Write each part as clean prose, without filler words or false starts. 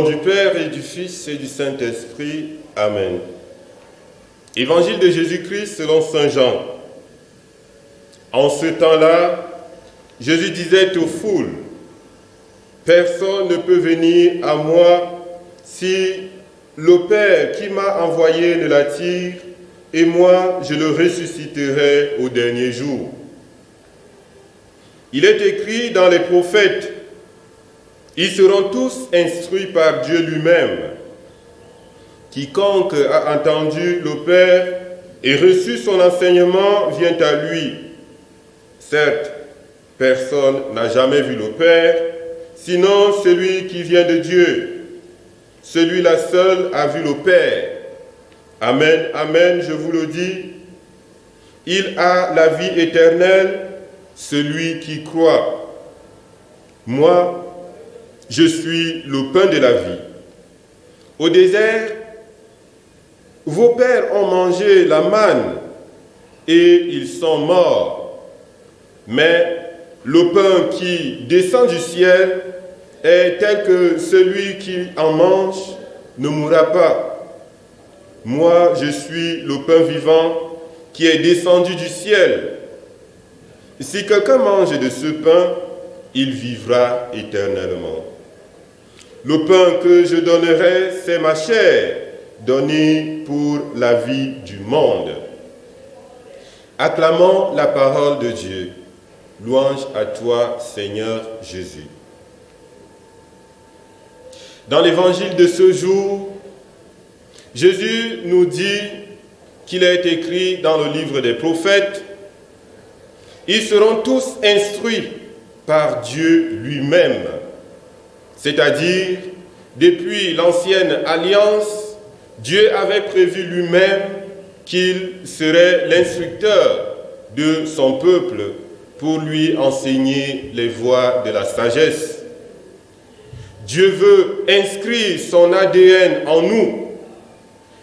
nom du Père et du Fils et du Saint-Esprit. Amen. Évangile de Jésus-Christ selon saint Jean. En ce temps-là, Jésus disait aux foules, « Personne ne peut venir à moi si le Père qui m'a envoyé ne l'attire, et moi je le ressusciterai au dernier jour. » Il est écrit dans les prophètes, « Ils seront tous instruits par Dieu lui-même. Quiconque a entendu le Père et reçu son enseignement vient à lui. Certes, personne n'a jamais vu le Père, sinon celui qui vient de Dieu. Celui-là seul a vu le Père. Amen, amen, je vous le dis. Il a la vie éternelle, celui qui croit. Moi, je suis le pain de la vie. Au désert, vos pères ont mangé la manne et ils sont morts. Mais le pain qui descend du ciel est tel que celui qui en mange ne mourra pas. Moi, je suis le pain vivant qui est descendu du ciel. Si quelqu'un mange de ce pain, il vivra éternellement. Le pain que je donnerai, c'est ma chair, donnée pour la vie du monde. Acclamons la parole de Dieu. Louange à toi, Seigneur Jésus. Dans l'évangile de ce jour, Jésus nous dit qu'il est écrit dans le livre des prophètes, « Ils seront tous instruits par Dieu lui-même. » C'est-à-dire, depuis l'ancienne alliance, Dieu avait prévu lui-même qu'il serait l'instructeur de son peuple pour lui enseigner les voies de la sagesse. Dieu veut inscrire son ADN en nous.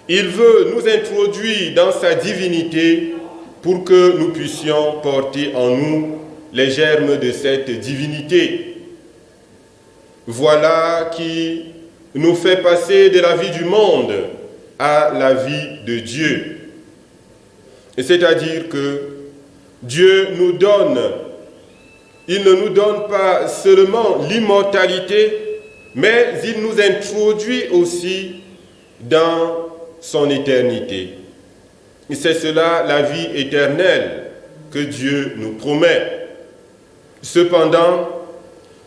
Il veut nous introduire dans sa divinité pour que nous puissions porter en nous les germes de cette divinité. Voilà qui nous fait passer de la vie du monde à la vie de Dieu. C'est-à-dire que Dieu nous donne, il ne nous donne pas seulement l'immortalité, mais il nous introduit aussi dans son éternité. Et c'est cela la vie éternelle que Dieu nous promet. Cependant,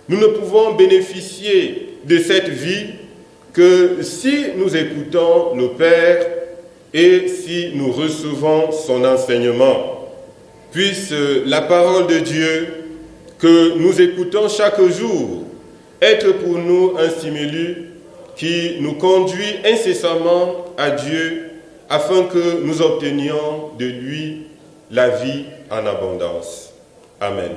nous ne pouvons bénéficier de cette vie que si nous écoutons le Père et si nous recevons son enseignement. Puisse la parole de Dieu que nous écoutons chaque jour être pour nous un stimulus qui nous conduit incessamment à Dieu afin que nous obtenions de lui la vie en abondance. Amen.